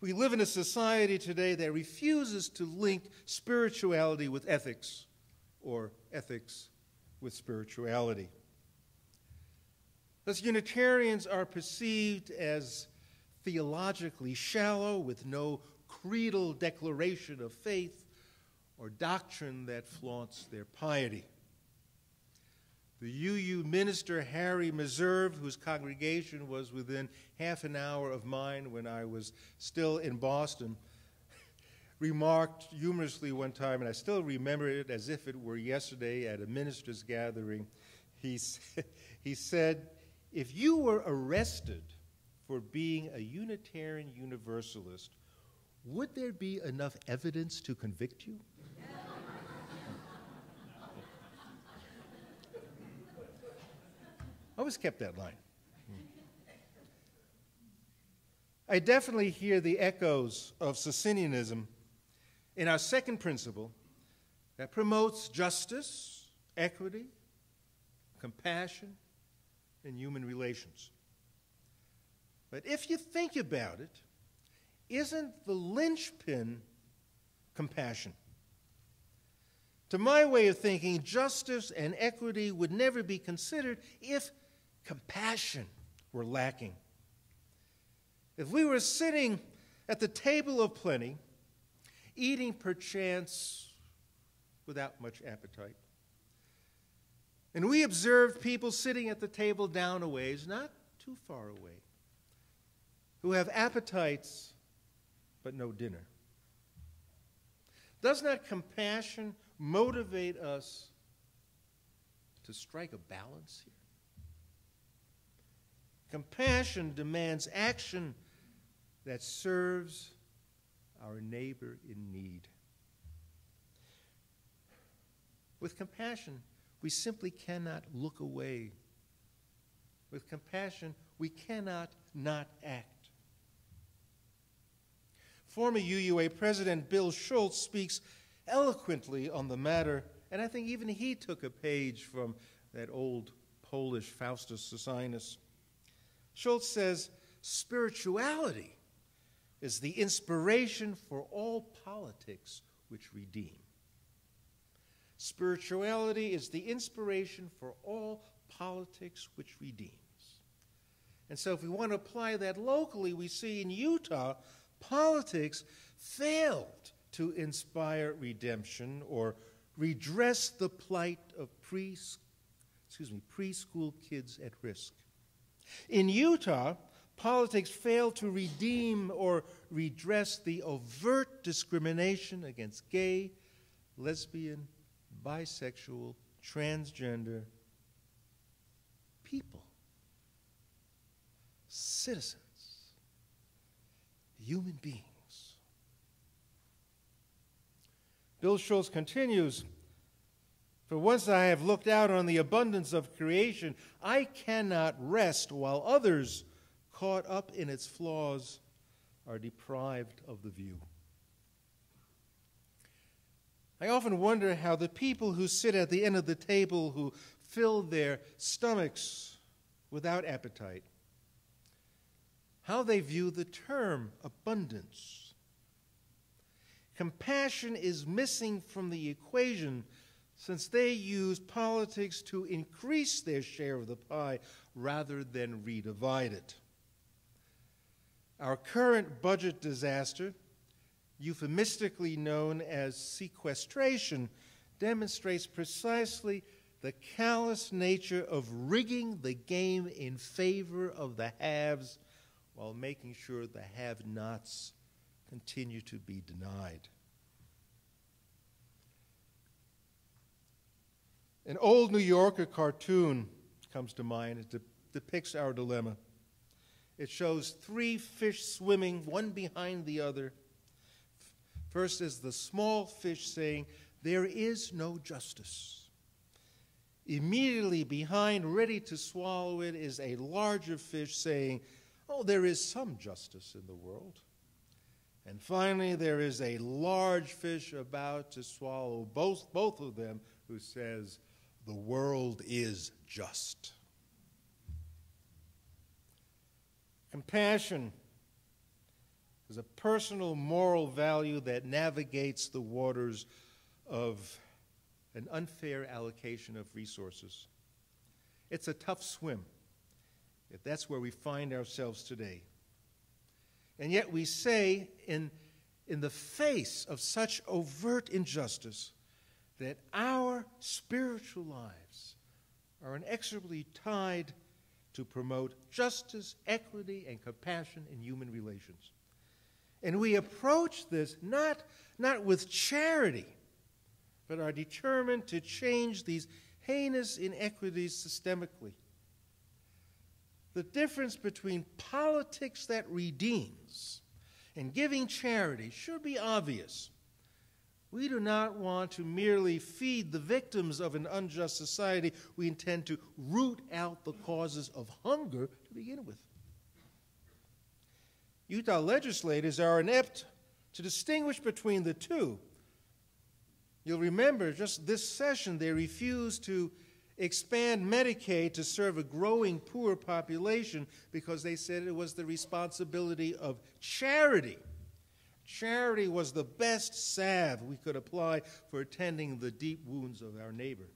We live in a society today that refuses to link spirituality with ethics or ethics with spirituality. Thus, Unitarians are perceived as theologically shallow with no creedal declaration of faith or doctrine that flaunts their piety. The UU minister, Harry Meserve, whose congregation was within half an hour of mine when I was still in Boston, remarked humorously one time, and I still remember it as if it were yesterday at a minister's gathering. He said, if you were arrested for being a Unitarian Universalist, would there be enough evidence to convict you? I always kept that line. I definitely hear the echoes of Socinianism in our second principle that promotes justice, equity, compassion, and human relations. But if you think about it, isn't the linchpin compassion? To my way of thinking, justice and equity would never be considered if compassion were lacking. If we were sitting at the table of plenty, eating perchance without much appetite, and we observed people sitting at the table down a ways, not too far away, who have appetites but no dinner, does not compassion motivate us to strike a balance here? Compassion demands action that serves our neighbor in need. With compassion, we simply cannot look away. With compassion, we cannot not act. Former UUA President Bill Schultz speaks eloquently on the matter, and I think even he took a page from that old Polish Faustus Socinus. Schultz says, spirituality is the inspiration for all politics which redeem. Spirituality is the inspiration for all politics which redeems. And so if we want to apply that locally, we see in Utah, politics failed to inspire redemption or redress the plight of preschool kids at risk. In Utah, politics failed to redeem or redress the overt discrimination against gay, lesbian, bisexual, transgender people, citizens, human beings. Bill Schultz continues, for once I have looked out on the abundance of creation, I cannot rest while others, caught up in its flaws, are deprived of the view. I often wonder how the people who sit at the end of the table, who fill their stomachs without appetite, how they view the term abundance. Compassion is missing from the equation since they use politics to increase their share of the pie rather than redivide it. Our current budget disaster, euphemistically known as sequestration, demonstrates precisely the callous nature of rigging the game in favor of the haves while making sure the have-nots continue to be denied. An old New Yorker cartoon comes to mind. It depicts our dilemma. It shows three fish swimming, one behind the other. First is the small fish saying, "There is no justice." Immediately behind, ready to swallow it, is a larger fish saying, "Oh, there is some justice in the world." And finally, there is a large fish about to swallow both of them who says, "The world is just." Compassion There's a personal moral value that navigates the waters of an unfair allocation of resources. It's a tough swim, if that's where we find ourselves today. And yet we say, in the face of such overt injustice, that our spiritual lives are inexorably tied to promote justice, equity, and compassion in human relations. And we approach this not with charity, but are determined to change these heinous inequities systemically. The difference between politics that redeems and giving charity should be obvious. We do not want to merely feed the victims of an unjust society. We intend to root out the causes of hunger to begin with. Utah legislators are inept to distinguish between the two. You'll remember just this session they refused to expand Medicaid to serve a growing poor population because they said it was the responsibility of charity. Charity was the best salve we could apply for attending the deep wounds of our neighbor.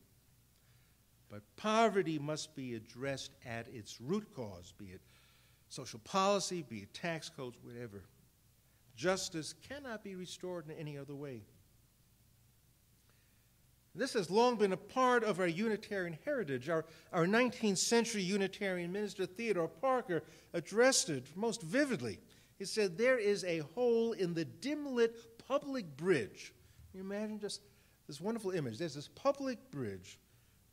But poverty must be addressed at its root cause, be it social policy, be it tax codes, whatever. Justice cannot be restored in any other way. This has long been a part of our Unitarian heritage. Our 19th century Unitarian minister, Theodore Parker, addressed it most vividly. He said, there is a hole in the dim-lit public bridge. Can you imagine just this wonderful image? There's this public bridge.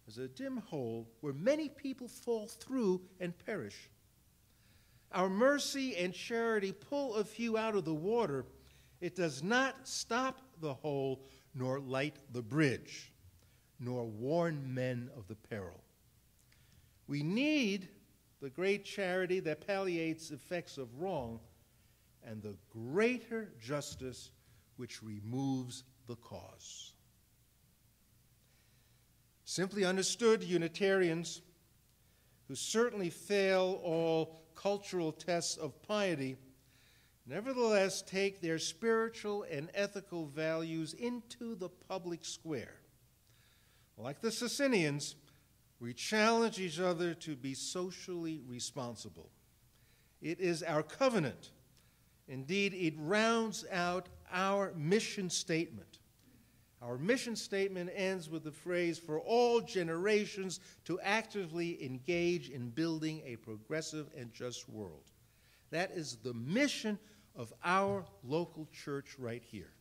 There's a dim hole where many people fall through and perish. Our mercy and charity pull a few out of the water. It does not stop the hole nor light the bridge, nor warn men of the peril. We need the great charity that palliates effects of wrong and the greater justice which removes the cause. Simply understood, Unitarians, who certainly fail all cultural tests of piety, nevertheless take their spiritual and ethical values into the public square. Like the Socinians, we challenge each other to be socially responsible. It is our covenant. Indeed, it rounds out our mission statement. Our mission statement ends with the phrase, for all generations to actively engage in building a progressive and just world. That is the mission of our local church right here.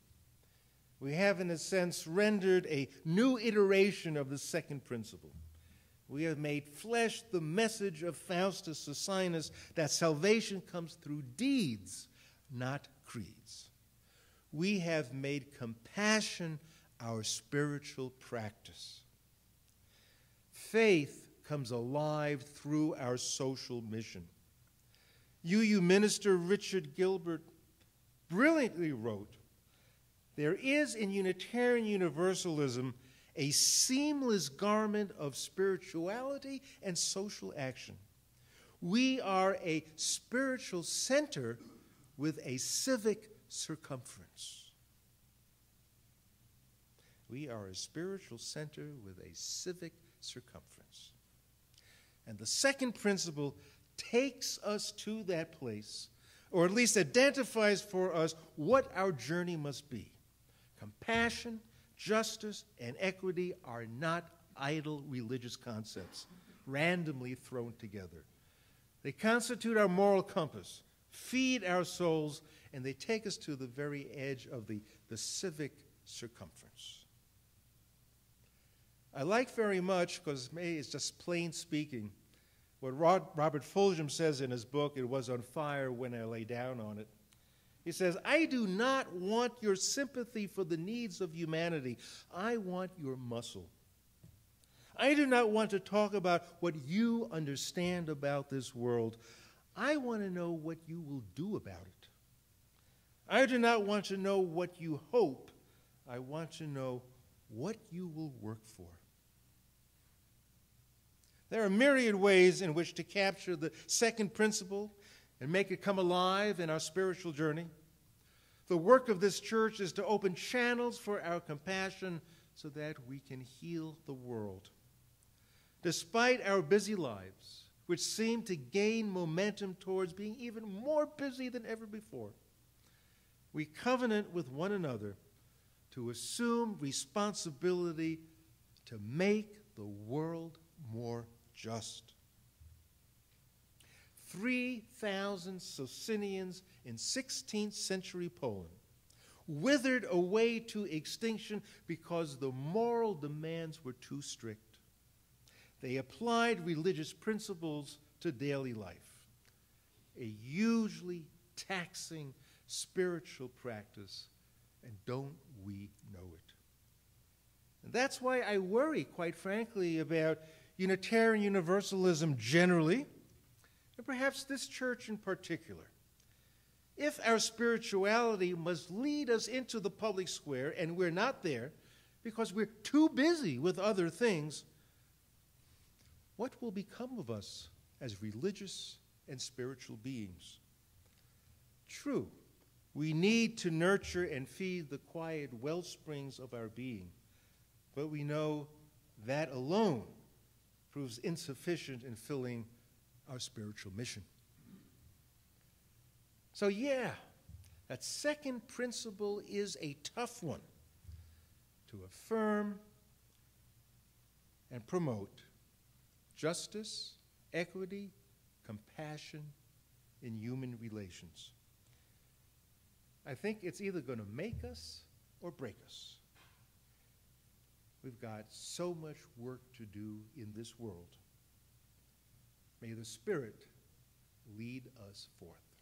We have, in a sense, rendered a new iteration of the second principle. We have made flesh the message of Faustus Socinus that salvation comes through deeds, not creeds. We have made compassion our spiritual practice. Faith comes alive through our social mission. UU minister Richard Gilbert brilliantly wrote, there is in Unitarian Universalism a seamless garment of spirituality and social action. We are a spiritual center with a civic circumference. We are a spiritual center with a civic circumference. And the second principle takes us to that place, or at least identifies for us what our journey must be. Compassion, justice, and equity are not idle religious concepts, randomly thrown together. They constitute our moral compass, feed our souls, and they take us to the very edge of the civic circumference. I like very much, because maybe it's just plain speaking, what Robert Fulghum says in his book, It Was on Fire When I Lay Down on It. He says, I do not want your sympathy for the needs of humanity. I want your muscle. I do not want to talk about what you understand about this world. I want to know what you will do about it. I do not want to know what you hope. I want to know what you will work for. There are myriad ways in which to capture the second principle and make it come alive in our spiritual journey. The work of this church is to open channels for our compassion so that we can heal the world. Despite our busy lives, which seem to gain momentum towards being even more busy than ever before, we covenant with one another to assume responsibility to make the world more just. 3,000 Socinians in 16th century Poland withered away to extinction because the moral demands were too strict. They applied religious principles to daily life, a hugely taxing spiritual practice, and don't we know it? And that's why I worry, quite frankly, about Unitarian Universalism generally, and perhaps this church in particular. If our spirituality must lead us into the public square and we're not there because we're too busy with other things, what will become of us as religious and spiritual beings? True, we need to nurture and feed the quiet well springs of our being, but we know that alone proves insufficient in filling our spiritual mission. So yeah, that second principle is a tough one to affirm and promote justice, equity, compassion in human relations. I think it's either going to make us or break us. We've got so much work to do in this world. May the Spirit lead us forth.